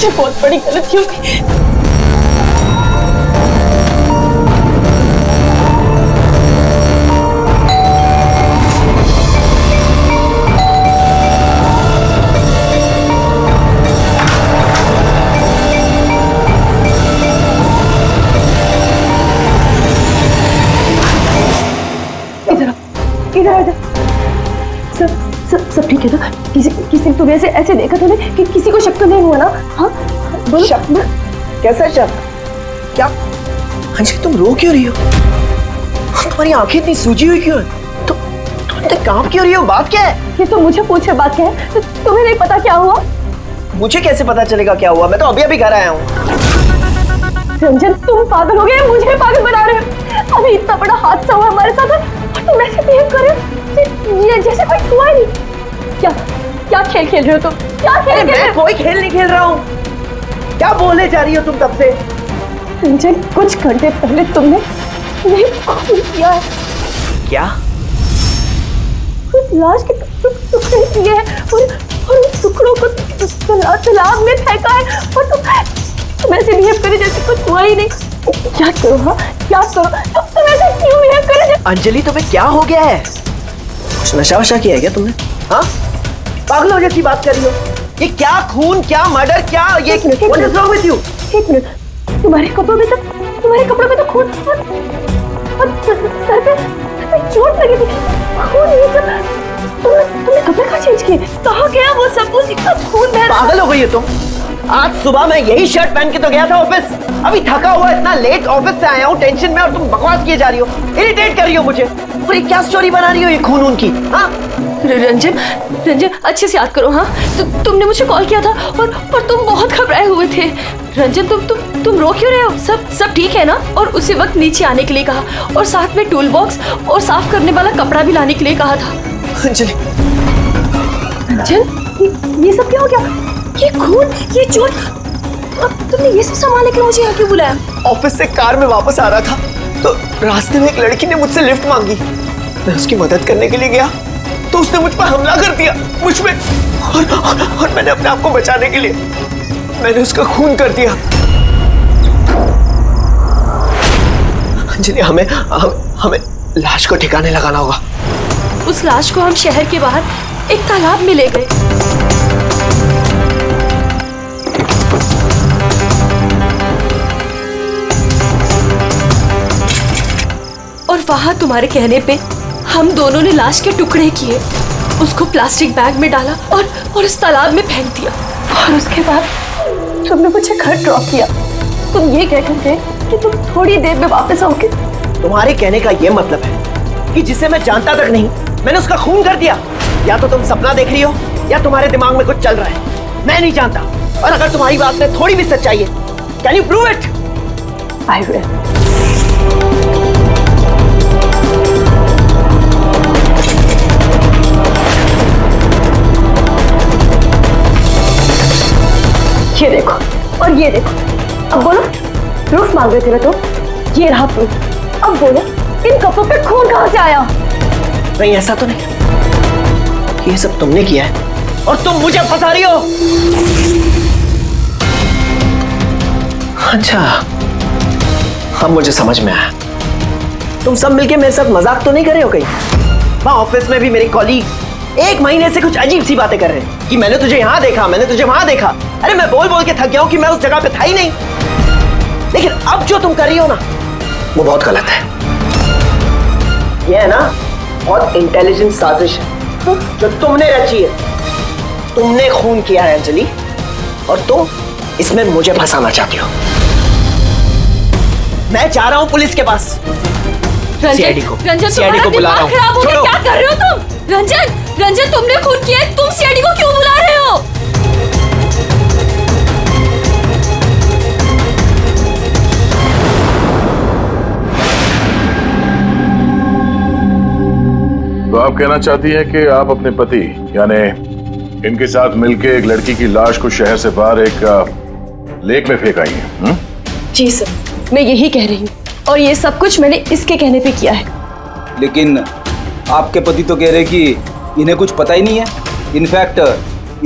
मुझसे बहुत बड़ी गलती हो गई। इधर आ जा। सब ठीक है ना? किसी ने तुम्हें ऐसे देखा तो नहीं कि किसी को शक तो नहीं हुआ ना? हाँ बोलो। शक? कैसा शक? क्या अंजलि तुम रो क्यों रही हो? तुम्हारी आंखें इतनी सूजी हुई क्यों है? तुम इतने कांप क्यों रही हो? बात क्या है? ये तो मुझे पूछे बात क्या है? तो तुम्हें नहीं पता क्या हुआ? मुझे कैसे पता चलेगा क्या हुआ? मैं तो अभी घर आया हूँ। रंजन तुम पागल हो गए, मुझे पागल बना रहे हो। अभी इतना बड़ा हादसा हुआ हमारे साथ और तुम ऐसे बिहेव कर रहे हो जैसे कुछ हुआ ही नहीं। क्या खेल खेल रहे हो तुम? क्या खेल खेल रहे हो? कोई खेल नहीं खेल रहा हूँ। क्या बोलने जा रही हो तुम तब से? रंजन कुछ घंटे पहले तुमने खून किया है। क्या? उस लाश के टुकड़े किए हैं और उन टुकड़ों को तालाब में फेंका है और तुम ऐसे बिहेव करे जैसे कुछ हुआ ही नहीं। क्या करो? हाँ क्या करो? तुम ऐसे क्यों बिहेव कर रहे हो? अंजलि तुम्हें क्या हो गया है? कुछ नशा वशा किया है क्या तुमने? हाँ पागलों जैसी बात कर रही हो। ये क्या खून, क्या मर्डर, क्या ये what is wrong with you? एक मिनट, तुम्हारे कपड़ों में तो खून और सर पे चोट लगी थी। खून ये सब तुमने कपड़े कहाँ चेंज किए? कहाँ गया वो सब कुछ? इतना खून बह रहा है। पागल हो गई है तुम? आज सुबह मैं यही शर्ट पहन के तो गया था ऑफिस। अभी थका हुआ इतना लेट ऑफिस से आया हूँ टेंशन में और तुम बकवास किए जा रही हो, इरिटेट कर रही हो मुझे। और ये क्या स्टोरी बना रही हो ये खून की? हाँ रंजन अच्छे से याद करो। हाँ तुमने मुझे कॉल किया था और तुम बहुत घबराए हुए थे। रंजन तुम रो क्यों रहे हो? सब ठीक है ना? और उसी वक्त नीचे आने के लिए कहा और साथ में टूल बॉक्स और साफ करने वाला कपड़ा भी लाने के लिए कहा था। अंजलि रंजन ये सब क्या हो गया? ये खून, ये चोट, तुमने ये सब सामान लेकर मुझे यहाँ क्यों बुलाया? ऑफिस से कार में वापस आ रहा था तो रास्ते में एक लड़की ने मुझसे लिफ्ट मांगी। मैं उसकी मदद करने के लिए गया तो उसने मुझ पर हमला कर दिया, मुझ पे। और मैंने अपने आप को बचाने के लिए मैंने उसका खून कर दिया। अंजलि हमें लाश को ठिकाने लगाना होगा। उस लाश को हम शहर के बाहर एक तालाब में ले गए। और वहां तुम्हारे कहने पे हम दोनों ने लाश के टुकड़े किए, उसको प्लास्टिक बैग में डाला और उस तालाब में फेंक दिया। और उसके बाद तुमने मुझे घर ड्रॉप किया। तुम ये कहकर गए कि तुम थोड़ी देर में वापस आओगे। तुम्हारे कहने का ये मतलब है कि जिसे मैं जानता तक नहीं मैंने उसका खून कर दिया? या तो तुम सपना देख रही हो या तुम्हारे दिमाग में कुछ चल रहा है, मैं नहीं जानता। और अगर तुम्हारी बात में थोड़ी भी सच्चाई है, can you prove it? I will. ये देखो और ये देखो। अब बोलो, प्रूफ मांग रहे थे ना तुम? ये रहा प्रूफ। अब बोलो, इन कपड़ों पे खून कहां से आया? नहीं ऐसा तो नहीं, ये सब तुमने किया है और तुम मुझे फंसा रही हो। अच्छा अब मुझे समझ में आया। तुम सब मिलके मेरे साथ मजाक तो नहीं कर रहे हो कहीं? वहां ऑफिस में भी मेरे कॉलीग 1 महीने से कुछ अजीब सी बातें कर रहे हैं कि मैंने तुझे यहाँ देखा, मैंने तुझे वहां देखा। अरे मैं बोल बोल के थक गया हूं कि मैं उस जगह पे था ही नहीं। लेकिन अब जो तुम कर रही हो ना वो बहुत गलत है। ये है ना बहुत इंटेलिजेंट साजिश है जो तुमने रची है। तुमने खून किया है अंजलि और तुम इसमें मुझे फंसाना चाहती हो। मैं जा रहा हूं पुलिस के पास। सीआईडी को बुला रहा हूं। क्या कर रहे हो तुम? रंजन तुमने खून किया है, तुम सीआईडी को क्यों बुला रहे हो? तो आप कहना चाहती हैं कि आप अपने पति यानी इनके साथ मिलके एक लड़की की लाश को शहर से बाहर एक लेक में फेंक आई हैं? जी सर, मैं यही कह रही हूँ और ये सब कुछ मैंने इसके कहने पे किया है। लेकिन आपके पति तो कह रहे कि इन्हें कुछ पता ही नहीं है। इनफैक्ट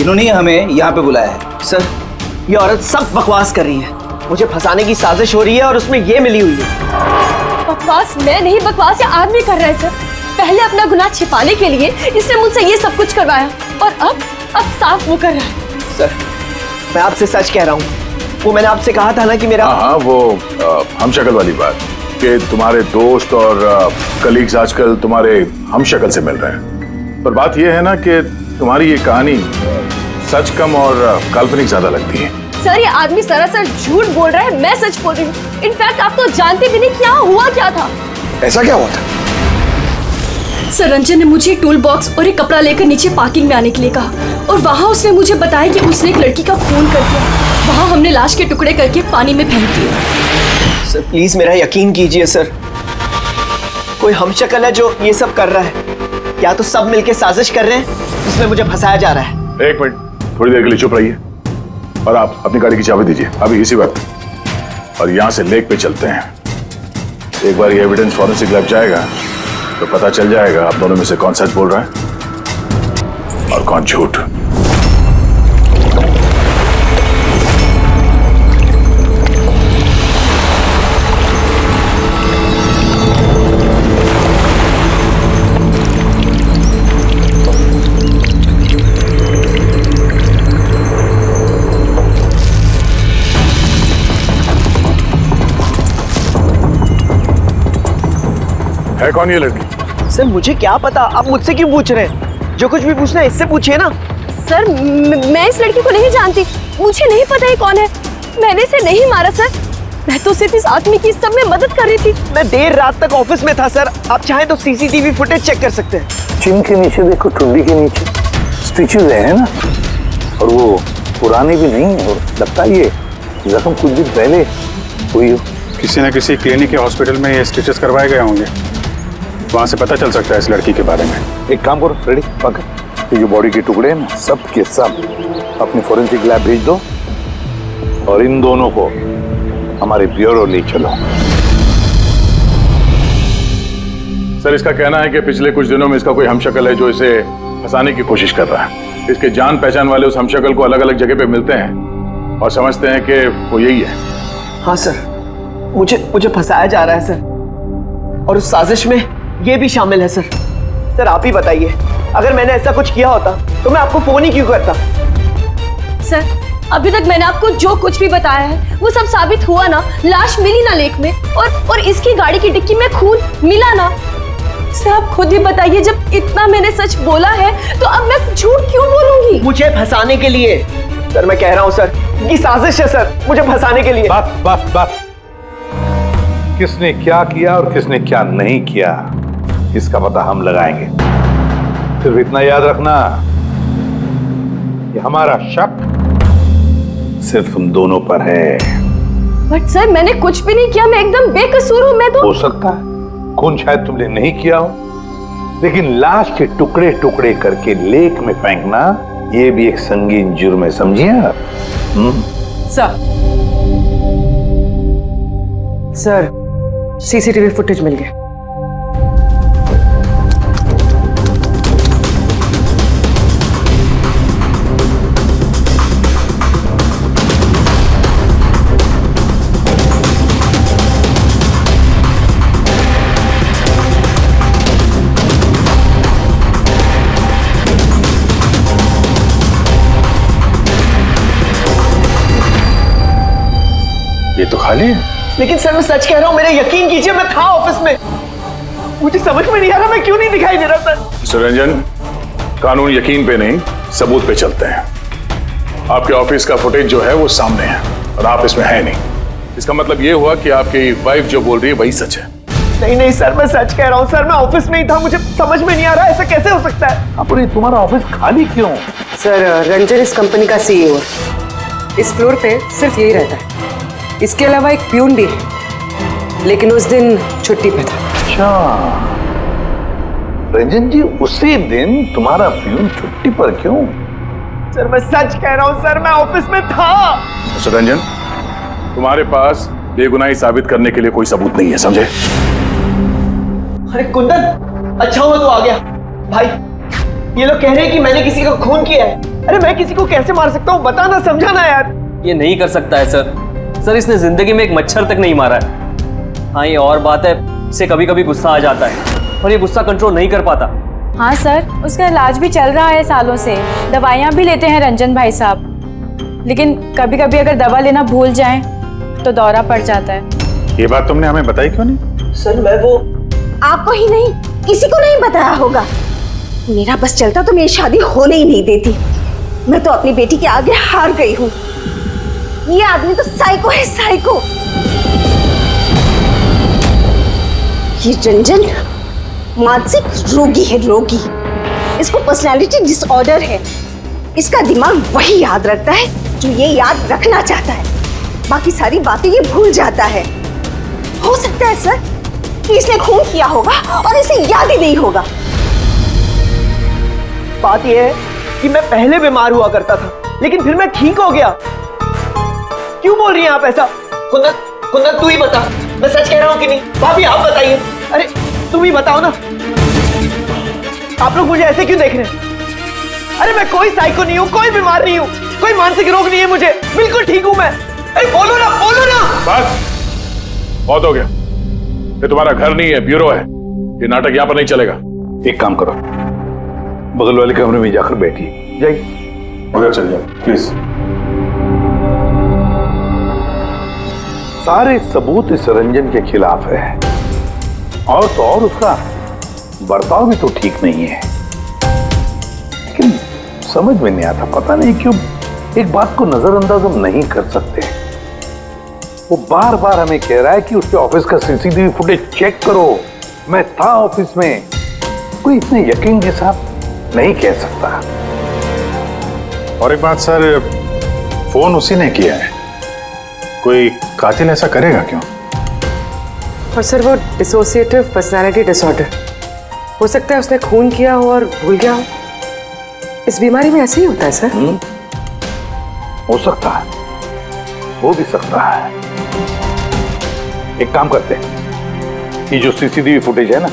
इन्होंने हमें यहाँ पे बुलाया है। सर ये औरत सब बकवास कर रही है। मुझे फंसाने की साजिश हो रही है और उसमें ये मिली हुई है। बकवास मैं नहीं, बकवास ये आदमी कर रहा है सर। पहले अपना गुनाह छिपाने के लिए इसने मुझसे ये सब कुछ करवाया और अब साफ वो कर रहा है। सर मैं आपसे सच कह रहा हूँ, वो मैंने आपसे कहा था ना कि मेरा हाँ वो हम शक्ल वाली बात कि तुम्हारे दोस्त और कलीग्स आजकल तुम्हारे हम शक्ल से मिल रहे हैं। पर बात यह है ना कि तुम्हारी ये कहानी सच कम और काल्पनिक ज्यादा लगती है। सर ये आदमी सरासर झूठ बोल रहा है, मैं सच बोल रही हूँ। इनफैक्ट आप तो जानते भी नहीं क्या हुआ क्या था। ऐसा क्या हुआ था? सर रंजन ने मुझे एक टूल बॉक्स और एक कपड़ा लेकर नीचे पार्किंग में आने के लिए कहा और वहाँ उसने मुझे बताया कि उसने एक लड़की का खून कर दिया। वहाँ हमने लाश के टुकड़े करके पानी में फेंक दिए। सर प्लीज मेरा यकीन कीजिए सर, कोई हमशक्ल है जो ये सब कर रहा है, या तो सब मिलके साजिश कर रहे हैं जिसमें मुझे फंसाया जा रहा है। एक मिनट, थोड़ी देर के लिए चुप रहिए और आप अपनी गाड़ी की चाबी दीजिए अभी इसी वक्त, और यहाँ से लेक पे चलते हैं। एक बार ये एविडेंस फॉरेंसिक लैब जाएगा तो पता चल जाएगा आप दोनों में से कौन सच बोल रहा है और कौन झूठ। है कौन ये लड़की? सर मुझे क्या पता, आप मुझसे क्यों पूछ रहे हैं? जो कुछ भी पूछना है इससे पूछिए ना। सर मैं इस लड़की को नहीं जानती, मुझे नहीं पता ये कौन है। मैंने इसे नहीं मारा सर, मैं तो सिर्फ इस आदमी की सब में मदद कर रही थी। मैं देर रात तक ऑफिस में था सर, आप चाहें तो सीसीटीवी फुटेज चेक कर सकते हैं। चिन के नीचे देखो, ठुड्डी के नीचे स्टिचेज है ना, और वो पुराने भी नहीं है, और लगता है ये जख्म कुछ दिन पहले हुई हो। किसी न किसी क्लिनिक या हॉस्पिटल में ये स्टिचेस करवाए गए होंगे, वहाँ से पता चल सकता है इस लड़की के बारे में। एक काम करो फ्रेडी, पकड़ ये जो बॉडी के टुकड़े हैं ना, सब के सब अपनी फोरेंसिक लैब भेज दो और इन दोनों को हमारे ब्यूरो ले चलो। सर इसका कहना है कि पिछले कुछ दिनों में इसका कोई हमशक्ल है जो इसे फंसाने की कोशिश कर रहा है। इसके जान पहचान वाले उस हमशक्ल को अलग अलग जगह पे मिलते हैं और समझते हैं कि वो यही है। हाँ सर, मुझे फंसाया जा रहा है सर, और उस साजिश में ये भी शामिल है सर। सर आप ही बताइए, अगर मैंने ऐसा कुछ किया होता तो मैं आपको फोन ही क्यों करता? सर अभी तक मैंने आपको जो कुछ भी बताया है वो सब साबित हुआ ना। लाश मिली ना लेक में, और इसकी गाड़ी की डिक्की में खून मिला ना। सर आप खुद ही बताइए, जब इतना मैंने सच बोला है तो अब मैं झूठ क्यों बोलूंगी? मुझे फंसाने के लिए। सर मैं कह रहा हूँ सर, ये साजिश है सर, मुझे फंसाने के लिए। बस किसने क्या किया और किसने क्या नहीं किया इसका पता हम लगाएंगे। सिर्फ इतना याद रखना कि हमारा शक सिर्फ हम दोनों पर है। बट सर मैंने कुछ भी नहीं किया, मैं एकदम बेकसूर हूँ। मैं तो हो सकता है खून शायद तुमने नहीं किया हो, लेकिन लाश के टुकड़े टुकड़े करके लेक में फेंकना ये भी एक संगीन जुर्म है, समझिए आप? सर सीसीटीवी फुटेज मिल गया। ये तो खाली है। लेकिन सर मैं सच कह रहा हूँ, मेरा यकीन कीजिए, मैं था ऑफिस में। मुझे समझ में नहीं आ रहा मैं क्यों नहीं दिखाई दे रहा सर। मिस्टर रंजन, कानून यकीन पे नहीं सबूत पे चलते हैं। आपके ऑफिस का फुटेज जो है वो सामने है और आप इसमें है नहीं। इसका मतलब ये हुआ कि आपकी वाइफ जो बोल रही है वही सच है। नहीं सर, मैं सच कह रहा हूँ सर, मैं ऑफिस में ही था, मुझे समझ में नहीं आ रहा ऐसा कैसे हो सकता है। अरे तुम्हारा ऑफिस खाली क्यों? सर रंजन इस कंपनी का सीईओ है, इस फ्लोर पे सिर्फ यही रहता है। इसके अलावा एक प्यून भी है, लेकिन उस दिन छुट्टी पे था। अच्छा रंजन जी, उसी दिन तुम्हारा प्यून छुट्टी पर क्यों? सर मैं सच कह रहा हूँ सर, मैं ऑफिस में था। मिस्टर रंजन, तुम्हारे पास बेगुनाही साबित करने के लिए कोई सबूत नहीं है, समझे? अरे कुंदन, अच्छा हुआ तो आ गया। भाई ये लोग कह रहे हैं कि मैंने किसी का खून किया है। अरे मैं किसी को कैसे मार सकता हूँ, बताना, समझाना यार। ये नहीं कर सकता है सर। सर इसने जिंदगी में एक मच्छर तक नहीं मारा है। हाँ ये और बात है, इसे कभी कभी गुस्सा आ जाता है और ये गुस्सा कंट्रोल नहीं कर पाता। हाँ सर, उसका इलाज भी चल रहा है सालों से, दवाइयाँ भी लेते हैं रंजन भाई साहब, लेकिन कभी कभी अगर दवा लेना भूल जाएं तो दौरा पड़ जाता है। ये बात तुमने हमें बताई क्यों नहीं? सर मैं वो आपको ही नहीं, किसी को नहीं बताया होगा। मेरा बस चलता तो मेरी शादी होने ही नहीं देती। मैं तो अपनी बेटी के आगे हार गई हूँ। ये आदमी तो साइको है, साइको। ये रंजन मानसिक रोगी है, रोगी। इसको पर्सनालिटी डिसऑर्डर है। इसका दिमाग वही याद रखता है जो ये याद रखना चाहता है, बाकी सारी बातें ये भूल जाता है। हो सकता है सर कि इसने खून किया होगा और इसे याद ही नहीं होगा। बात यह है कि मैं पहले बीमार हुआ करता था, लेकिन फिर मैं ठीक हो गया। क्यों बोल रही हैं आप ऐसा? कुंदन, कुंदन तू ही बता, मैं सच कह रहा हूं कि नहीं? भाभी आप बताइए। अरे तुम ही बताओ ना, आप लोग मुझे ऐसे क्यों देख रहे हैं? अरे मैं कोई साइको नहीं हूं, कोई बीमार नहीं हूं, कोई मानसिक रोग नहीं है मुझे, बिल्कुल ठीक हूं मैं। अरे बोलो ना, बोलो ना। बस बहुत हो गया। ये तुम्हारा घर नहीं है, ब्यूरो है। ये नाटक यहाँ पर नहीं चलेगा। एक काम करो, बगल वाले कमरे में जाकर बैठिए, जाइए। मगर चल जाओ प्लीज। सारे सबूत इस रंजन के खिलाफ है, और तो और उसका बर्ताव भी तो ठीक नहीं है। लेकिन समझ में नहीं आता, पता नहीं क्यों एक बात को नजरअंदाज हम नहीं कर सकते। वो बार बार हमें कह रहा है कि उसके ऑफिस का सीसीटीवी फुटेज चेक करो। मैं था ऑफिस में। कोई इतने यकीन के साथ नहीं कह सकता। और एक बात सर, फोन उसी ने किया है। कोई कातिल ऐसा करेगा क्यों? और सर वो डिसोसिएटिव पर्सनालिटी डिसऑर्डर, हो सकता है उसने खून किया हो और भूल गया हो। इस बीमारी में ऐसे ही होता है सर। हो सकता है, हो भी सकता है। एक काम करते हैं, ये जो सीसीटीवी फुटेज है ना,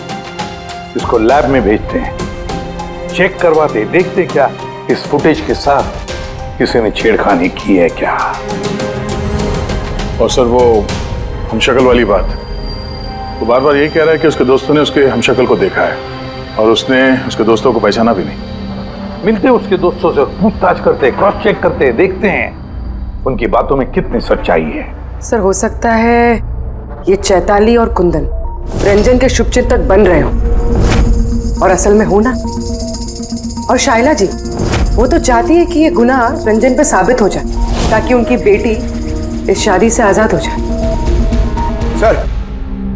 इसको लैब में भेजते हैं, चेक करवाते, देखते क्या इस फुटेज के साथ किसी ने छेड़खानी की है क्या। और सर वो हमशक्ल वाली बात, वो बार बार यही कह रहा है कि उसके दोस्तों ने उसके हमशक्ल को देखा है और उसने उसके दोस्तों को पहचाना भी नहीं। मिलते उसके दोस्तों से पूछताछ करते, क्रॉस चेक करते, देखते हैं उनकी बातों में कितनी सच्चाई है। सर हो सकता है ये चैताली और कुंदन रंजन के शुभचिंतक बन रहे हो और असल में हो ना। और शाइला जी वो तो चाहती है कि ये गुनाह रंजन पे साबित हो जाए ताकि उनकी बेटी इस शादी से आजाद हो जाए।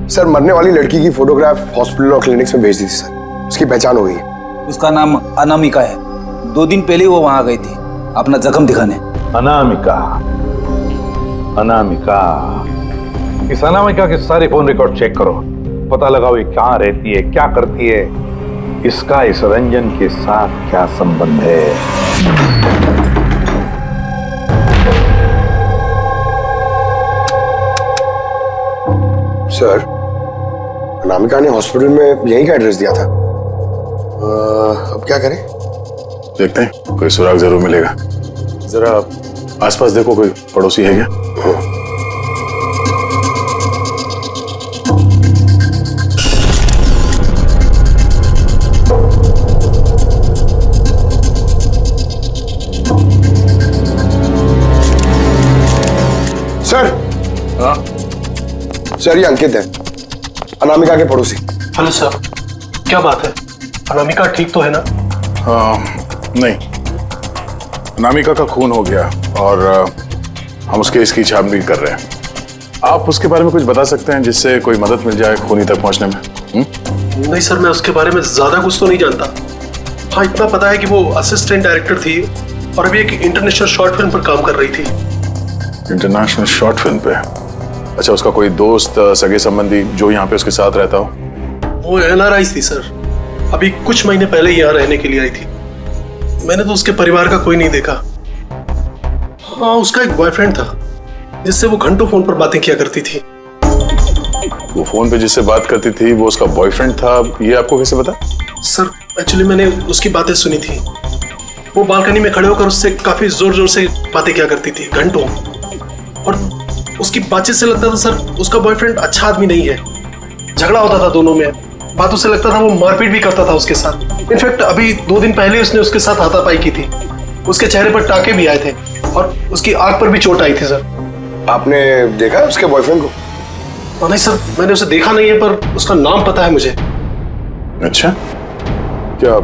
सर मरने वाली लड़की की फोटोग्राफ हॉस्पिटल और क्लिनिक्स में भेज दी थी सर। उसकी पहचान हो गई है। उसका नाम अनामिका है। 2 दिन पहले वो वहां गई थी अपना जख्म दिखाने। अनामिका, अनामिका, इस अनामिका के सारे फोन रिकॉर्ड चेक करो, पता लगाओ ये कहाँ रहती है, क्या करती है, इसका इस रंजन के साथ क्या संबंध है। सर अनामिका ने हॉस्पिटल में यहीं का एड्रेस दिया था। अब क्या करें? देखते हैं, कोई सुराग जरूर मिलेगा। जरा आसपास देखो, कोई पड़ोसी है क्या? सर। हाँ सर ये अंकित है, अनामिका के पड़ोसी। हेलो सर, क्या बात है? अनामिका ठीक तो है ना? नहीं, अनामिका का खून हो गया और हम उसके इसकी छानबीन कर रहे हैं। आप उसके बारे में कुछ बता सकते हैं जिससे कोई मदद मिल जाए खूनी तक पहुंचने में? नहीं सर, मैं उसके बारे में ज्यादा कुछ तो नहीं जानता। हाँ इतना पता है कि वो असिस्टेंट डायरेक्टर थी और अभी एक इंटरनेशनल शॉर्ट फिल्म पर काम कर रही थी। इंटरनेशनल शॉर्ट फिल्म पे? अच्छा, उसका कोई दोस्त, सगे संबंधी जो यहाँ पे उसके साथ रहता हो? वो NRI थी सर, अभी कुछ महीने पहले यहाँ रहने के लिए आई थी। मैंने तो उसके परिवार का कोई नहीं देखा। हाँ उसका एक बॉयफ्रेंड था जिससे वो घंटों फोन पर बातें किया करती थी। वो फोन पे जिससे बात करती थी वो उसका बॉयफ्रेंड था, ये आपको कैसे पता? सर एक्चुअली मैंने उसकी बातें सुनी थी। वो बालकनी में खड़े होकर उससे काफी जोर जोर से बातें किया करती थी घंटों। और उसकी बातचीत से लगता था सर उसका बॉयफ्रेंड अच्छा आदमी नहीं है। झगड़ा होता था दोनों में, बातों से लगता था वो मारपीट भी करता था उसके साथ। इनफैक्ट अभी 2 दिन पहले उसने उसके साथ हाथापाई की थी। उसके चेहरे पर टाके भी आए थे और उसकी आंख पर भी चोट आई थी सर। आपने देखा उसके बॉयफ्रेंड को? नहीं सर, मैंने उसे देखा नहीं है, पर उसका नाम पता है मुझे। अच्छा, क्या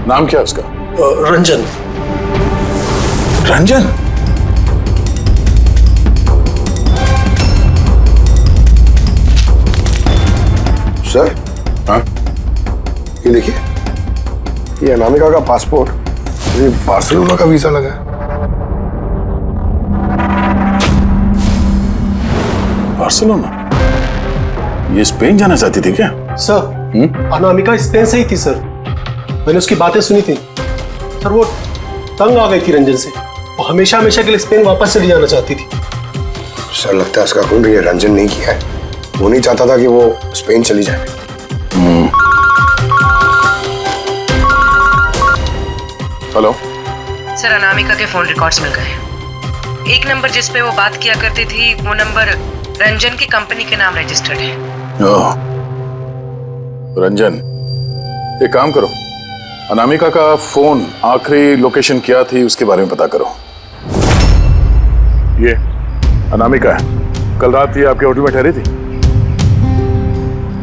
नाम क्या उसका? रंजन। रंजन? सर, हाँ? ये देखिए, ये अनामिका का पासपोर्ट, ये बार्सिलोना का वीजा लगा है। बार्सिलोना? ये स्पेन जाना चाहती थी क्या? सर, अनामिका स्पेन से ही थी सर। मैंने उसकी बातें सुनी थी सर। वो तंग आ गई थी रंजन से। वो हमेशा हमेशा के लिए स्पेन वापस चली जाना चाहती थी। सर, लगता है उसका खून ये रंजन नहीं किया है। वो नहीं चाहता था कि वो स्पेन चली जाए। हेलो सर, अनामिका के फोन रिकॉर्ड्स मिल गए। एक नंबर जिस पे वो बात किया करती थी, वो नंबर रंजन की कंपनी के नाम रजिस्टर्ड है। ओह, रंजन, एक काम करो, अनामिका का फोन आखिरी लोकेशन क्या थी उसके बारे में पता करो। ये अनामिका है, कल रात ये आपके होटल में ठहरी थी?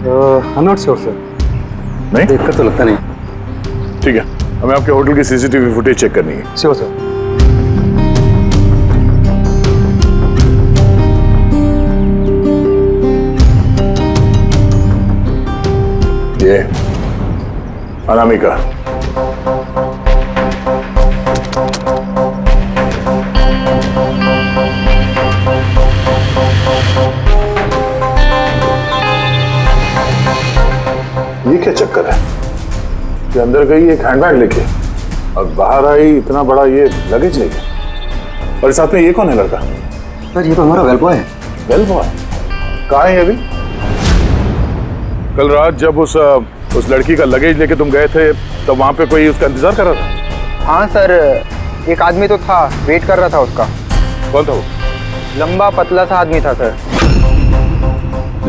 I am not sure sir, नहीं देखकर तो लगता नहीं। ठीक है, हमें आपके होटल की सीसीटीवी फुटेज चेक करनी है। Sure sir. ये अनामिका। ये क्या चक्कर है कि अंदर गई एक हैंडबैग लेके और बाहर आई इतना बड़ा ये लगेज लेके, और साथ में ये कौन है लड़का? सर, ये तो हमारा वेल बॉय है। वेल बॉय कहाँ है अभी? कल रात जब उस लड़की का लगेज लेके तुम गए थे तो वहां पे कोई उसका इंतजार कर रहा था? हाँ सर, एक आदमी तो था, वेट कर रहा था उसका। कौन था वो? लंबा पतला सा आदमी था सर।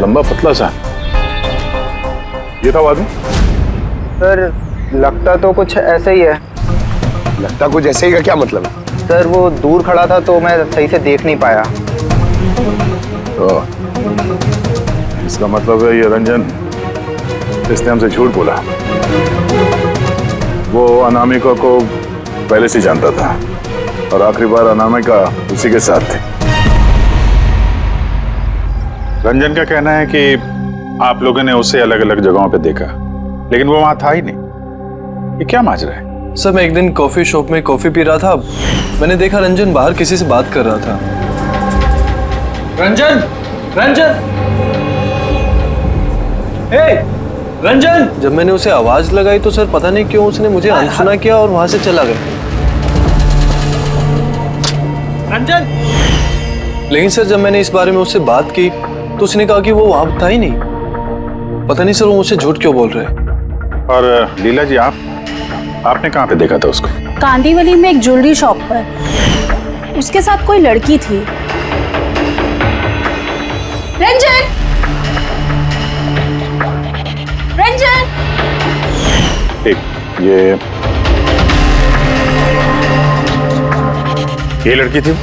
लंबा पतला सा? ये था वो आदमी? सर, लगता तो कुछ ऐसे ही है। लगता कुछ ऐसे ही का क्या मतलब है? सर, वो दूर खड़ा था तो मैं सही से देख नहीं पाया। इसका मतलब है ये रंजन, इसने हमसे झूठ बोला। वो अनामिका को पहले से जानता था और आखिरी बार अनामिका उसी के साथ थी। रंजन का कहना है कि आप लोगों ने उसे अलग अलग जगहों पे देखा, लेकिन वो वहां था ही नहीं। ये क्या माजरा है? सर, मैं एक दिन कॉफी शॉप में कॉफी पी रहा था, मैंने देखा रंजन बाहर किसी से बात कर रहा था। रंजन, रंजन, हे रंजन! जब मैंने उसे आवाज लगाई तो सर पता नहीं क्यों उसने मुझे अनसुना किया और वहां से चला गया। रंजन! लेकिन सर जब मैंने इस बारे में उससे बात की तो उसने कहा कि वो वहां था ही नहीं। पता नहीं सर वो मुझसे झूठ क्यों बोल रहे हैं। और लीला जी, आपने कहाँ पे देखा था उसको? कांदीवली में एक ज्वेलरी शॉप पर, उसके साथ कोई लड़की थी। रंजन! रंजन! एक ये लड़की थी?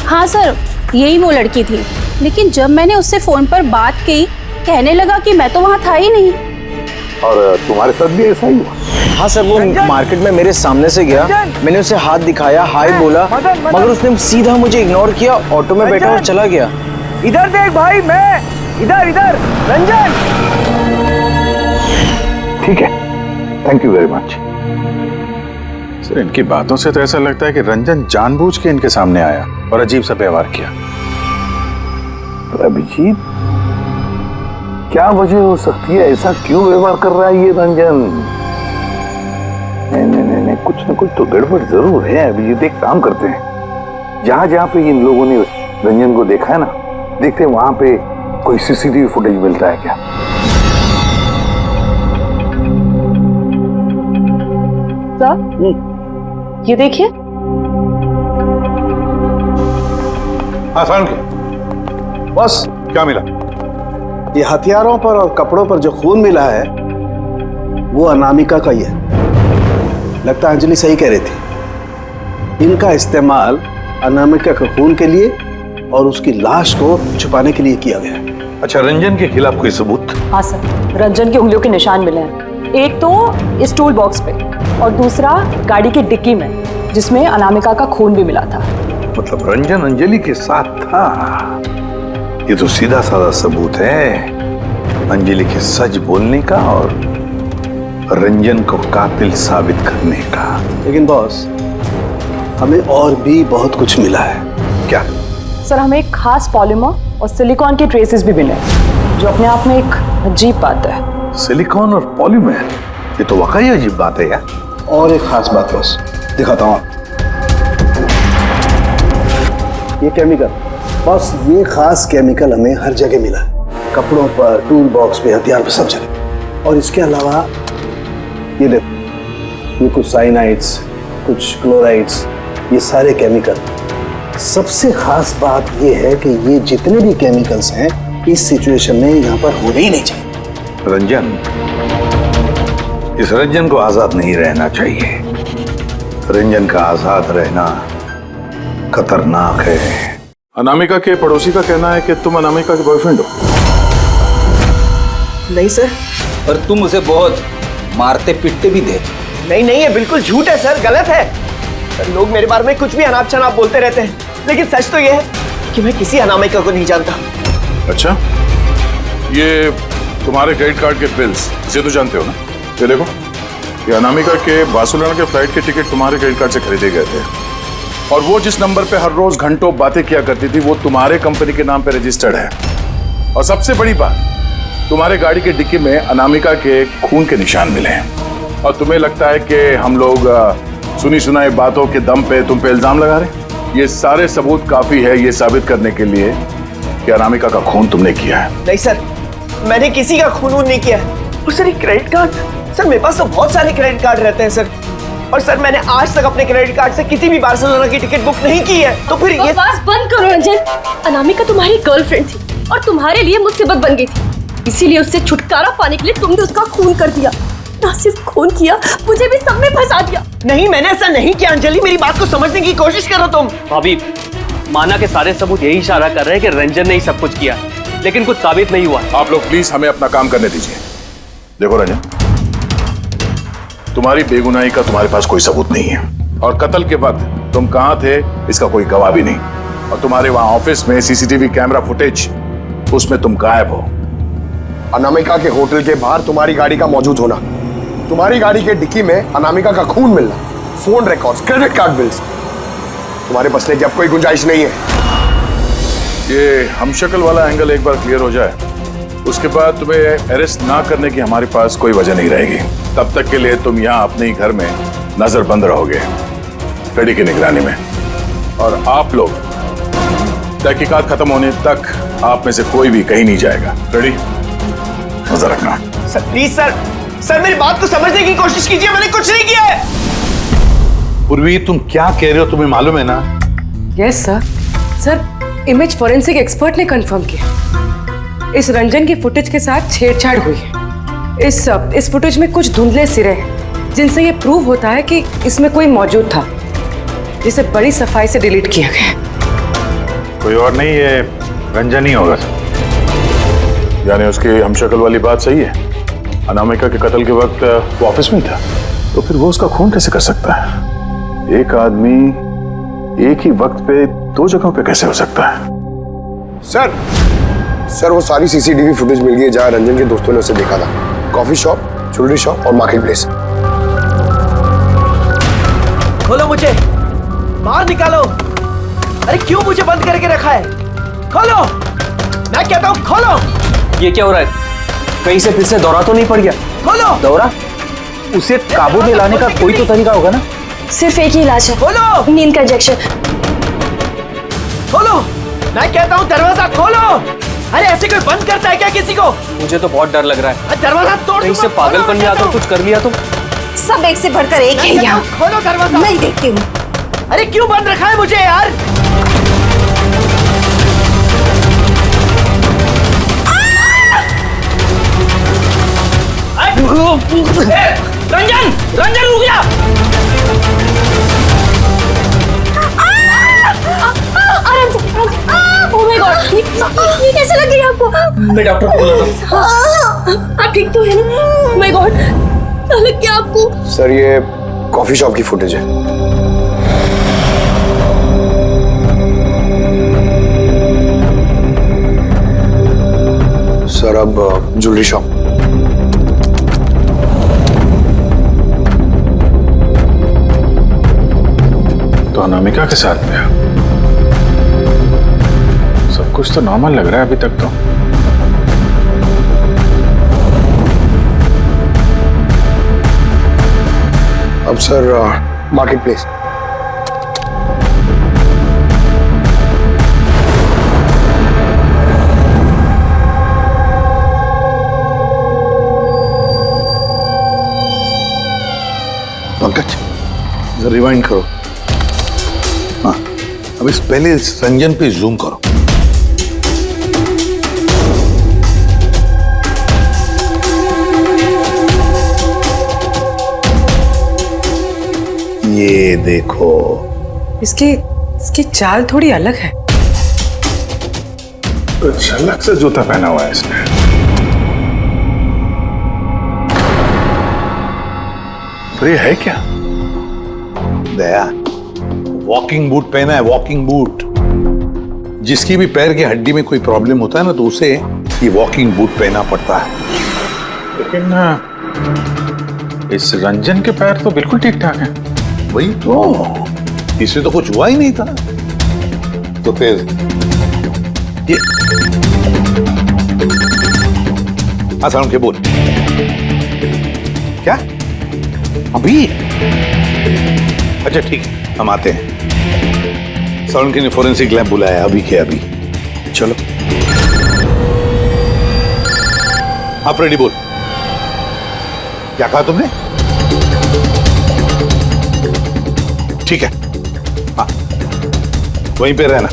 हाँ सर, यही वो लड़की थी, लेकिन जब मैंने उससे फोन पर बात की, कहने लगा कि मैं तो वहाँ था ही नहीं। और तुम्हारे साथ भी ऐसा ही हुआ? हाँ सर, वो मार्केट में मेरे सामने से गया, मैंने उसे हाथ दिखाया, हाय बोला, मगर उसने सीधा मुझे इग्नोर किया, ऑटो में बैठा और चला गया। इधर देख भाई, मैं इधर इधर। रंजन! ठीक है, thank you very much. Sir, इनकी बातों से तो ऐसा लगता है कि रंजन जानबूझ के इनके सामने आया और अजीब सा व्यवहार किया। अभिजीत, क्या वजह हो सकती है? ऐसा क्यों व्यवहार कर रहा है ये रंजन? नहीं, कुछ न कुछ तो गड़बड़ जरूर है। अभिजीत, एक काम करते हैं, जहां जहां पे इन लोगों ने रंजन को देखा है ना, देखते हैं वहां पे कोई सीसीटीवी फुटेज मिलता है क्या। सर, ये देखिए। हाँ साहब, बस क्या मिला? ये हथियारों पर और कपड़ों पर जो खून मिला है वो अनामिका का ही है। लगता है अंजलि सही कह रही थी, इनका इस्तेमाल अनामिका के खून के लिए और उसकी लाश को छुपाने के लिए किया गया है। अच्छा, रंजन के खिलाफ कोई सबूत? हाँ सर, रंजन की उंगलियों के निशान मिले हैं। एक तो इस टूल बॉक्स पे और दूसरा गाड़ी की डिक्की में, जिसमें अनामिका का खून भी मिला था। मतलब रंजन अंजलि के साथ था? ये तो सीधा साधा सबूत है अंजलि के सच बोलने का और रंजन को कातिल साबित करने का। लेकिन बॉस, हमें और भी बहुत कुछ मिला है। क्या? सर, हमें एक खास पॉलीमर और सिलिकॉन के ट्रेसेस भी मिले, जो अपने आप में एक अजीब बात है। सिलिकॉन और पॉलीमर, ये तो वाकई अजीब बात है यार। और एक खास बात बॉस, दिखाता हूँ। ये केमिकल बॉस, ये खास केमिकल हमें हर जगह मिला है, कपड़ों पर, टूल बॉक्स पे, हथियार पे, सब जगह। और इसके अलावा ये देखो, ये कुछ साइनाइड्स, कुछ क्लोराइड्स, ये सारे केमिकल। सबसे खास बात ये है कि ये जितने भी केमिकल्स हैं इस सिचुएशन में यहाँ पर होने ही नहीं चाहिए। रंजन, इस रंजन को आजाद नहीं रहना चाहिए। रंजन का आजाद रहना खतरनाक है। अनामिका के पड़ोसी का कहना है कि तुम अनामिका के बॉयफ्रेंड हो। नहीं सर। पर तुम उसे बहुत मारते पीटते भी थे। नहीं नहीं, ये बिल्कुल झूठ है सर, गलत है सर। लोग मेरे बारे में कुछ भी अनाप शनाप बोलते रहते हैं, लेकिन सच तो ये है कि मैं किसी अनामिका को नहीं जानता। अच्छा, ये तुम्हारे क्रेडिट कार्ड के बिल्स, इसे तो जानते हो ना? ये देखो, ये अनामिका के बार्सिलोना के फ्लाइट के टिकट तुम्हारे क्रेडिट कार्ड से खरीदे गए थे, और वो जिस नंबर पे हर रोज घंटों बातें किया करती थी वो तुम्हारे कंपनी के नाम पे रजिस्टर्ड है। और सबसे बड़ी बात, तुम्हारे गाड़ी के डिक्की में अनामिका के खून के निशान मिले हैं। और तुम्हें लगता है कि हम लोग सुनी सुनाई बातों के दम पे तुम पे इल्जाम लगा रहे? ये सारे सबूत काफी है ये साबित करने के लिए कि अनामिका का खून तुमने किया है। नहीं सर, मैंने किसी का खून नहीं किया है। और सर, ये क्रेडिट कार्ड, सर मेरे पास तो बहुत सारे क्रेडिट कार्ड रहते हैं सर। और सर, मैंने आज तक अपने क्रेडिट कार्ड से किसी भी बार्सिलोना की टिकट बुक नहीं की है। तो फिर ये बकवास बंद करो रंजन। अनामिका तुम्हारी गर्लफ्रेंड थी और तुम्हारे लिए मुसीबत बन गई थी, इसीलिए उससे छुटकारा पाने के लिए तुमने उसका खून कर दिया। ना सिर्फ खून किया, मुझे भी सब में फंसा दिया। नहीं, मैंने ऐसा नहीं किया। अंजलि, मेरी बात को समझने की कोशिश करो तुम। भाभी, माना के सारे सबूत यही इशारा कर रहे हैं कि रंजन ने ही सब कुछ किया, लेकिन कुछ साबित नहीं हुआ। आप लोग प्लीज हमें अपना काम करने दीजिए। देखो रंजन, तुम्हारी बेगुनाही का तुम्हारे पास कोई सबूत नहीं है, और कत्ल के वक्त तुम कहां थे इसका कोई गवाह भी नहीं। और तुम्हारे वहां ऑफिस में सीसीटीवी कैमरा फुटेज, उसमें तुम गायब हो। अनामिका के होटल के बाहर तुम्हारी गाड़ी का मौजूद होना, तुम्हारी गाड़ी के डिक्की में अनामिका का खून मिलना, phone records, credit card bills, तुम्हारे बचने की अब कोई गुंजाइश नहीं है। ये हमशक्ल वाला एंगल एक बार क्लियर हो जाए, उसके बाद तुम्हें अरेस्ट ना करने की हमारे पास कोई वजह नहीं रहेगी। तब तक के लिए तुम यहाँ अपने ही घर में नजरबंद रहोगे, कड़ी की निगरानी में। और आप लोग तहकीकात खत्म होने तक आप में से कोई भी कहीं नहीं जाएगा। रेडी? नजर रखना। सर प्लीज सर, सर मेरी बात को समझने की कोशिश कीजिए, मैंने कुछ नहीं किया है। पूर्वी, तुम क्या कह रहे हो, तुम्हें मालूम है ना? Yes sir. Sir, image forensic expert ने कंफर्म किया, इस रंजन की फुटेज के साथ छेड़छाड़ हुई है। इस फुटेज में कुछ धुंधले सिरे हैं, जिनसे ये प्रूव होता है कि इसमें कोई मौजूद था, जिसे बड़ी सफाई से डिलीट किया गया। कोई और नहीं, ये रंजन ही होगा। यानी उसकी हमशक्ल वाली बात सही है, अनामिका के कत्ल के वक्त वो ऑफिस में था, तो फिर वो उसका खून कैसे कर सकता है? एक आदमी एक ही वक्त पे दो जगहों पे कैसे हो सकता है? सर वो सारी सीसीटीवी फुटेज मिल गई है जहां रंजन के दोस्तों ने उसे देखा था। कॉफी शॉप, ज्वेलरी शॉप और मार्केट प्लेस। खोलो मुझे, बाहर निकालो। अरे क्यों मुझे बंद करके रखा है? खोलो, मैं कहता हूँ खोलो। ये क्या हो रहा है? कहीं से फिर से दौरा तो नहीं पड़ गया? खोलो। दौरा? उसे काबू में लाने का कोई तो तरीका होगा ना? सिर्फ एक ही इलाज है, खोलो। नींद का इंजेक्शन। खोलो, मैं कहता हूँ दरवाजा खोलो। अरे ऐसे कोई बंद करता है क्या किसी को? मुझे तो बहुत डर लग रहा है। दरवाजा तोड़। कहीं से पागलपन में आकर कुछ कर लिया तो? सब एक से बढ़कर एक है यहाँ। खोलो दरवाजा। मैं देखती हूँ। अरे क्यों बंद रखा है मुझे यार? रंजन, रंजन रुक जा। आराम से। ओह माय गॉड, ये कैसे लग गई आपको? मैं डॉक्टर को बुलाता हूँ। आप ठीक तो है ना? ओह माय गॉड, क्या लग गया आपको? सर ये कॉफी शॉप की फुटेज है। सर अब ज्वेलरी शॉप। तो अनामिका के साथ में सब कुछ तो नॉर्मल लग रहा है अभी तक तो। अब सर मार्केट प्लेस। पंकज जरा रिवाइंड करो। हाँ, अब इस पहले इस रंजन पे जूम करो। ये देखो, इसकी चाल थोड़ी अलग है। तो झलक से जूता पहना हुआ है इसने। तो ये है क्या? दया, वॉकिंग बूट पहना है, वॉकिंग बूट। जिसकी भी पैर की हड्डी में कोई प्रॉब्लम होता है ना, तो उसे ये वॉकिंग बूट पहना पड़ता है। लेकिन इस रंजन के पैर तो बिल्कुल ठीक ठाक हैं। वही तो, इससे तो कुछ हुआ ही नहीं था। तो फिर ये आसान के बोल क्या अभी? अच्छा ठीक है, हम आते हैं। साउंड के ने फोरेंसिक लैब बुलाया अभी के अभी। चलो आप रेडी बोल। क्या कहा तुमने? ठीक है, हाँ वहीं पे रहना।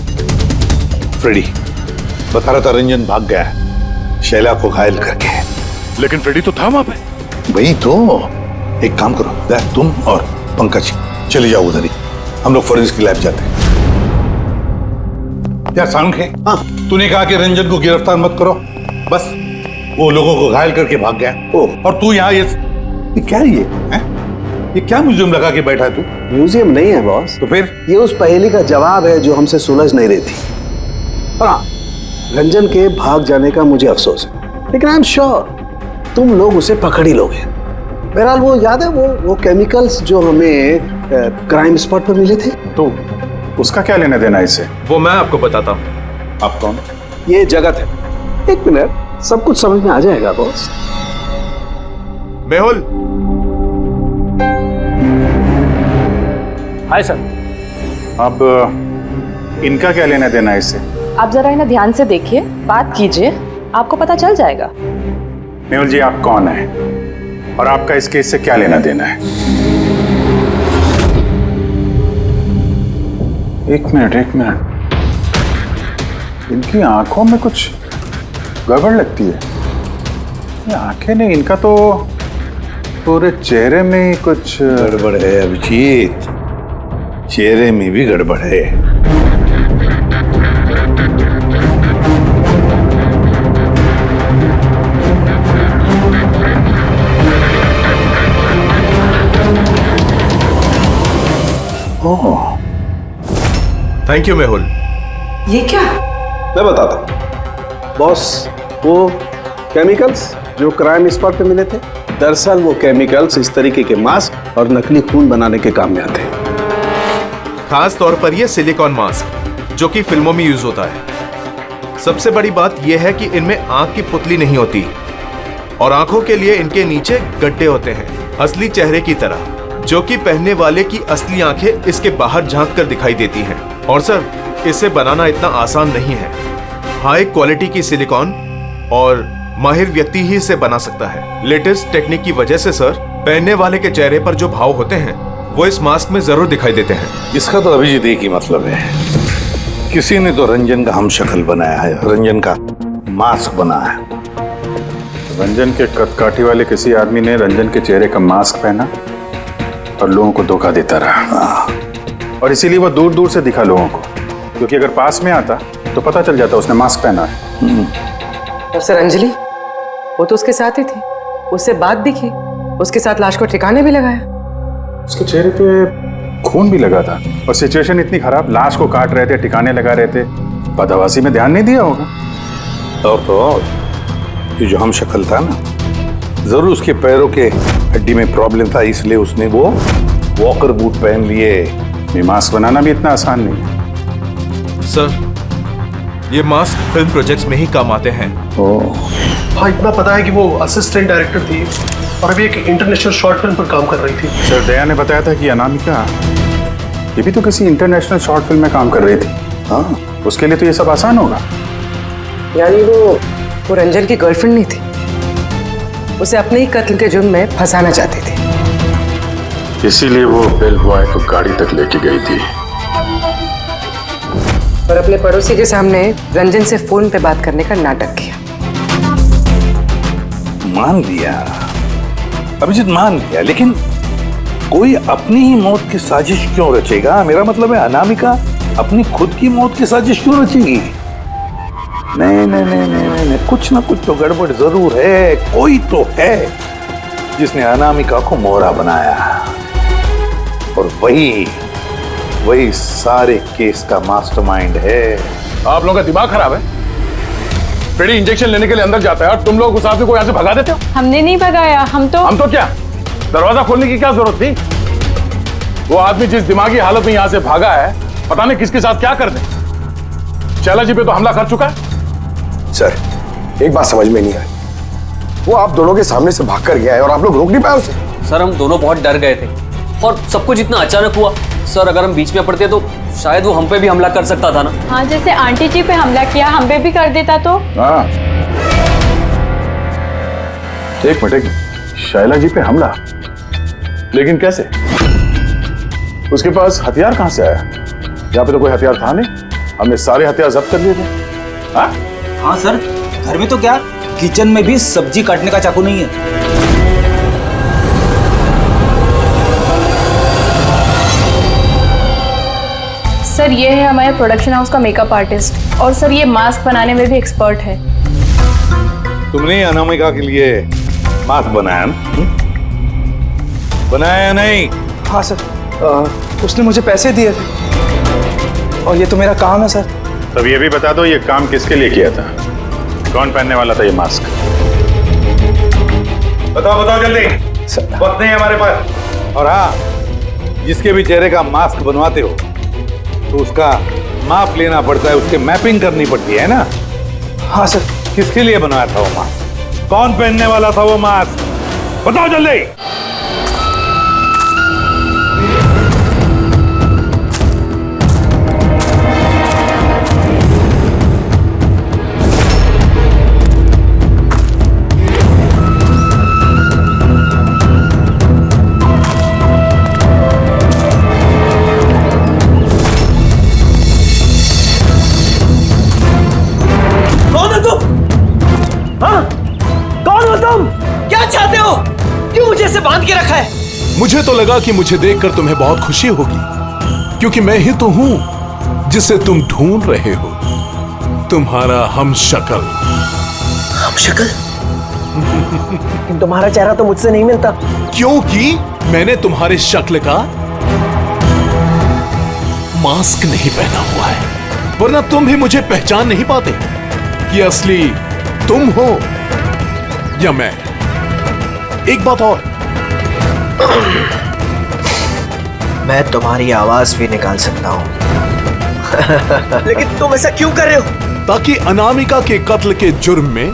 फ्रेडी बता रहा था रंजन भाग गया है शैला को घायल करके। लेकिन फ्रेडी तो था वहां पे। वही तो, एक काम करो, तुम और पंकज चले जाओ उधर ही, हम लोग फोरेंसिक लैब जाते हैं। यार साउंड है, हाँ तूने कहा कि रंजन को गिरफ्तार मत करो, बस वो लोगों को घायल करके भाग गया। और तू यहाँ ये क्या है? ये क्या म्यूजियम लगा के बैठा है तू? म्यूजियम नहीं है बॉस। तो फिर? ये उस पहेली का जवाब है जो हमसे सुलझ नहीं रही थी। हाँ, रंजन के भाग जाने का मुझे अफसोस है, लेकिन आई एम श्योर तुम लोग उसे पकड़ ही लोगे। बहरहाल वो याद है वो केमिकल्स जो हमें क्राइम स्पॉट पर मिले थे? तो उसका क्या लेना देना इसे? वो मैं आपको बताता हूँ। आप कौन? ये जगत है। एक मिनट, सब कुछ समझ में आ जाएगा बॉस। मेहुल। Hi sir. अब इनका क्या लेना देना है इससे? आप जरा इन्हें ध्यान से देखिए, बात कीजिए, आपको पता चल जाएगा। मेहुल जी आप कौन है और आपका इस केस से क्या लेना देना है? एक मिनट, इनकी आंखों में कुछ गड़बड़ लगती है। ये आंखें नहीं, इनका तो पूरे चेहरे में कुछ गड़बड़ है अभिजीत, चेहरे में भी गड़बड़ है। Thank you Mehul. ये क्या? मैं बताता हूँ बॉस। वो केमिकल्स जो क्राइम स्पॉट पे मिले थे, दरअसल वो केमिकल्स इस तरीके के मास्क और नकली खून बनाने के काम में आते हैं। खास तौर पर यह सिलिकॉन मास्क जो कि फिल्मों में यूज होता है। सबसे बड़ी बात यह है कि इनमें आंख की पुतली नहीं होती और आंखों के लिए इनके नीचे गड्ढे होते हैं, असली चेहरे की तरह, जो कि पहनने वाले की असली आंखें इसके बाहर झांक कर दिखाई देती हैं। और सर, इसे बनाना इतना आसान नहीं है। हाई क्वालिटी की सिलिकॉन और माहिर व्यक्ति ही इसे बना सकता है। लेटेस्ट टेक्निक की वजह से सर, पहनने वाले के चेहरे पर जो भाव होते हैं वो इस मास्क में जरूर दिखाई देते हैं। इसका तो अभिजीत एक ही मतलब है, किसी ने तो रंजन का हम शक्ल बनाया है, रंजन का मास्क बनाया है। रंजन के कदकाठी वाले किसी आदमी ने रंजन के चेहरे का मास्क पहना और लोगों को धोखा देता रहा, और इसीलिए वो दूर दूर से दिखा लोगों को, क्योंकि अगर पास में आता तो पता चल जाता उसने मास्क पहना है। और सर अंजलि, वो तो उसके साथ ही थी, उससे बात भी की, उसके साथ लाश को ठिकाने भी लगाया। उसके चेहरे पे खून भी लगा था, और सिचुएशन इतनी खराब, लाश को काट रहे थे, ठिकाने लगा रहे थे, बदहवासी में ध्यान नहीं दिया होगा। और तो और ये जो हम शक्ल था ना, जरूर उसके पैरों के हड्डी में प्रॉब्लम था, इसलिए उसने वो वॉकर बूट पहन लिए। ये मास्क बनाना भी इतना आसान नहीं है। सर, ये मास्क फिल्म प्रोजेक्ट्स में ही काम आते हैं। हाँ, इतना पता है कि वो असिस्टेंट डायरेक्टर थी और अभी एक इंटरनेशनल शॉर्ट फिल्म पर काम कर रही थी। सर, दया ने बताया था कि अनामिका ये भी तो किसी इंटरनेशनल शॉर्ट फिल्म में काम कर रही थी। हाँ, उसके लिए तो ये सब आसान होगा। यानी वो रंजन की गर्लफ्रेंड नहीं थी, उसे अपने ही कत्ल के जुर्म में फंसाना चाहती थी, इसीलिए वो बेल बॉय को गाड़ी तक लेके गई थी। और अपने पड़ोसी के सामने रंजन से फोन पे बात करने का नाटक किया। मान लिया अभिजीत, मान लिया, लेकिन कोई अपनी ही मौत की साजिश क्यों रचेगा? मेरा मतलब है अनामिका अपनी खुद की मौत की साजिश क्यों रचेगी? नहीं नहीं नहीं नहीं नहीं, कुछ ना कुछ तो गड़बड़ जरूर है। कोई तो है जिसने अनामिका को मोहरा बनाया, और वही सारे केस का मास्टरमाइंड है। आप लोगों का दिमाग खराब है। फ्रेडी इंजेक्शन लेने के लिए अंदर जाता है और तुम लोग उस आदमी को यहाँ से भगा देते हो। हमने नहीं भगाया, हम तो क्या दरवाजा खोलने की क्या जरूरत थी? वो आदमी जिस दिमागी हालत में यहाँ से भागा है, पता नहीं किसके साथ क्या कर दे। शैला जी पे तो हमला कर चुका है। सर, एक बात समझ में नहीं आई, वो आप दोनों के सामने से भाग कर गया है और आप लोग रोक नहीं पाए उसे। सर, हम दोनों बहुत डर गए थे और सब कुछ इतना अचानक हुआ। सर, अगर हम बीच में पड़ते तो शायद वो हम पे भी हमला कर सकता था ना। हाँ, जैसे आंटी जी पे हमला किया, हम पे भी कर देता तो। हाँ, एक मिनट, शैला जी पे हमला, लेकिन कैसे? उसके पास हथियार कहां से आया? यहाँ पे तो कोई हथियार था नहीं, हमने सारे हथियार जब्त कर लिए थे। हाँ? हाँ सर, घर में तो क्या, किचन में भी सब्जी काटने का चाकू नहीं है। सर, ये है हमारे प्रोडक्शन हाउस का मेकअप आर्टिस्ट, और सर ये मास्क बनाने में भी एक्सपर्ट है। तुमने अनामिका के लिए मास्क बनाया ना? बनाया नहीं? हाँ सर, उसने मुझे पैसे दिए थे और ये तो मेरा काम है सर। तब ये भी बता दो, ये काम किसके लिए किया था? कौन पहनने वाला था ये मास्क? बताओ बताओ जल्दी, वक्त नहीं है हमारे पास। और हाँ, जिसके भी चेहरे का मास्क बनवाते हो तो उसका माप लेना पड़ता है, उसके मैपिंग करनी पड़ती है ना? हाँ सर। किसके लिए बनाया था वो मास्क? कौन पहनने वाला था वो मास्क? बताओ जल्दी। मुझे तो लगा कि मुझे देखकर तुम्हें बहुत खुशी होगी, क्योंकि मैं ही तो हूं जिसे तुम ढूंढ रहे हो, तुम्हारा हमशक्ल। हमशक्ल? तुम्हारा चेहरा तो मुझसे नहीं मिलता। क्योंकि मैंने तुम्हारे शक्ल का मास्क नहीं पहना हुआ है, वरना तुम भी मुझे पहचान नहीं पाते कि असली तुम हो या मैं। एक बात और, मैं तुम्हारी आवाज भी निकाल सकता हूं। लेकिन तुम ऐसा क्यों कर रहे हो? ताकि अनामिका के कत्ल के जुर्म में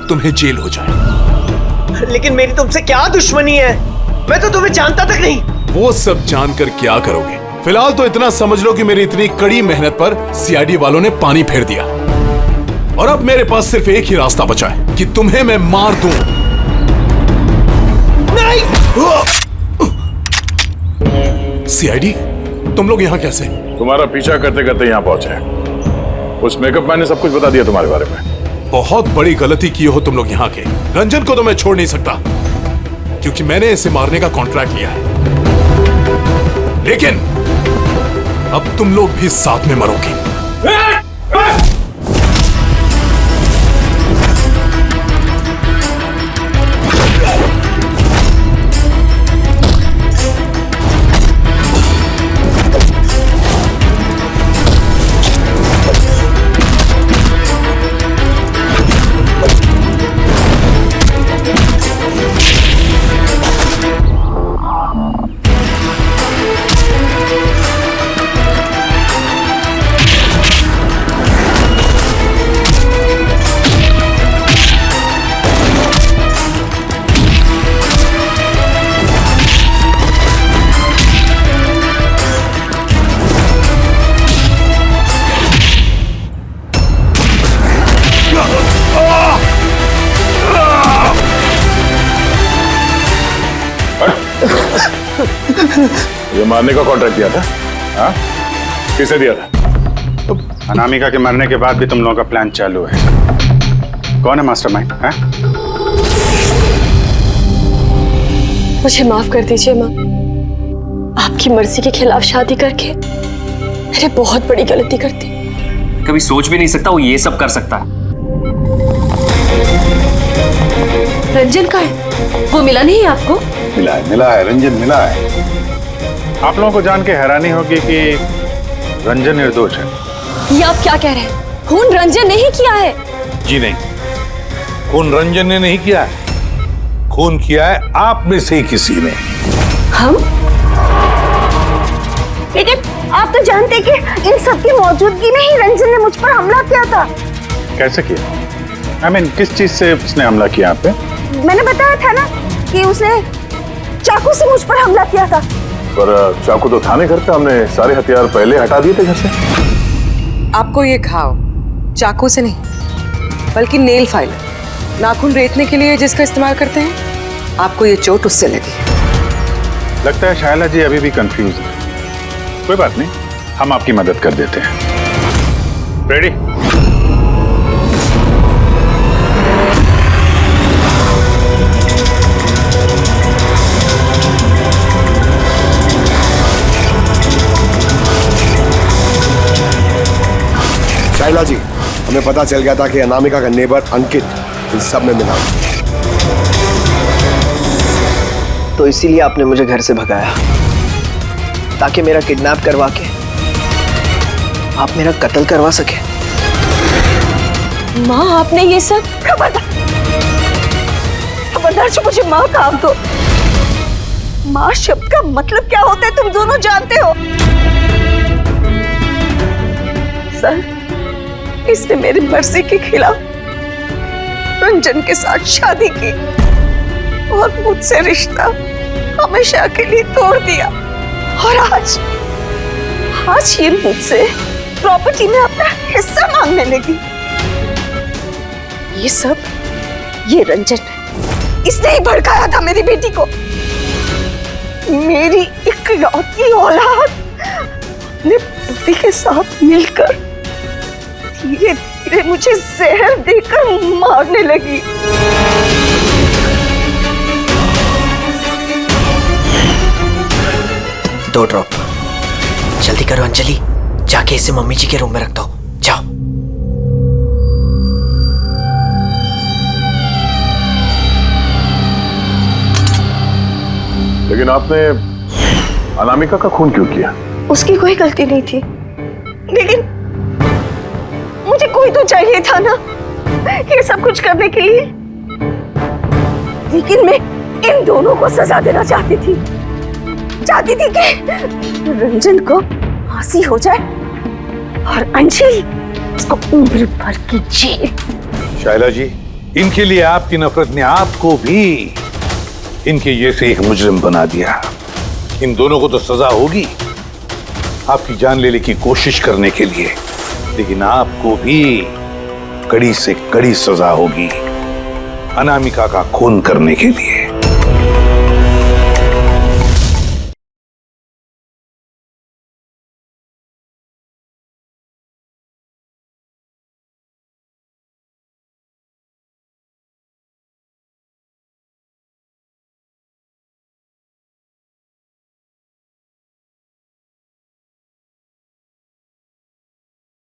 तुम्हें जेल हो जाए। लेकिन मेरी तुमसे क्या दुश्मनी है? मैं तो तुम्हें जानता तक नहीं। वो सब जानकर क्या करोगे? फिलहाल तो इतना समझ लो कि मेरी इतनी कड़ी मेहनत पर सीआईडी वालों ने पानी फेर दिया, और अब मेरे पास सिर्फ एक ही रास्ता बचा है कि तुम्हें मैं मार दूं। नहीं! सीआईडी, तुम लोग यहाँ कैसे? तुम्हारा पीछा करते करते यहाँ पहुंचे। उस मेकअप मैन ने सब कुछ बता दिया तुम्हारे बारे में। बहुत बड़ी गलती की हो तुम लोग यहाँ के। रंजन को तो मैं छोड़ नहीं सकता क्योंकि मैंने इसे मारने का कॉन्ट्रैक्ट लिया है, लेकिन अब तुम लोग भी साथ में मरोगे। ये मारने का कॉन्ट्रैक्ट दिया था? हाँ? किसे दिया था? अनामिका के मरने के बाद भी तुम लोगों का प्लान चालू है। कौन है मास्टरमाइंड? मुझे माफ कर दीजिए माँ। आपकी मर्जी के खिलाफ शादी करके मैंने बहुत बड़ी गलती कर दी। कभी सोच भी नहीं सकता वो ये सब कर सकता है। रंजन का है? वो मिला नहीं आपको? मिला है रंजन मिला है। आप लोगों को जान के हैरानी होगी कि रंजन निर्दोष है। ये आप क्या कह रहे हैं? खून रंजन ने ही किया है। जी नहीं, खून रंजन ने नहीं किया है, खून किया है आप में से ही किसी ने। हम? लेकिन आप तो जानते कि इन सब की मौजूदगी में ही रंजन ने मुझ पर हमला किया था। कैसे किया? I mean, किस चीज से उसने हमला किया आप पे? मैंने बताया था ना कि उसने चाकू से मुझ पर हमला किया था। पर चाकू तो थाने घर पे, हमने सारे हथियार पहले हटा दिए थे घर से। आपको ये घाव चाकू से नहीं बल्कि नेल फाइलर, नाखून रेतने के लिए जिसका इस्तेमाल करते हैं, आपको ये चोट उससे लगी। लगता है शायला जी अभी भी कंफ्यूज है। कोई बात नहीं, हम आपकी मदद कर देते हैं। रेडी? शाइला जी, हमें पता चल गया था कि अनामिका का नेबर अंकित इन सब में मिला, तो इसीलिए आपने मुझे घर से भगाया ताकि मेरा किडनैप करवा के आप मेरा कत्ल करवा सके। माँ, आपने ये सब? खबरदार जो मुझे माँ का आप दो। माँ शब्द का मतलब क्या होता है तुम दोनों जानते हो। सर, इसने मेरी मर्जी के खिलाफ रंजन के साथ शादी की और मुझसे रिश्ता हमेशा के लिए तोड़ दिया, और आज ये मुझसे प्रॉपर्टी में अपना हिस्सा मांगने लगी। ये रंजन है, इसने ही भड़काया था मेरी बेटी को। मेरी इकलौती औलाद अपने पति के साथ मिलकर धीरे धीरे मुझे जहर देकर मारने लगी। दो ड्रॉप, जल्दी करो अंजलि, जाके इसे मम्मी जी के रूम में रख दो। जाओ। लेकिन आपने अनामिका का खून क्यों किया? उसकी कोई गलती नहीं थी, लेकिन मुझे कोई तो चाहिए था ना ये सब कुछ करने के लिए। लेकिन मैं इन दोनों को सजा देना चाहती थी कि रंजन को फांसी हो जाए और अंजलि उसको उम्र भर की जेल। शाइला जी, इनके लिए आपकी नफरत ने आपको भी इनके जैसे एक मुजरिम बना दिया। इन दोनों को तो सजा होगी आपकी जान लेने की कोशिश करने के लिए, लेकिन आपको भी कड़ी से कड़ी सजा होगी अनामिका का खून करने के लिए।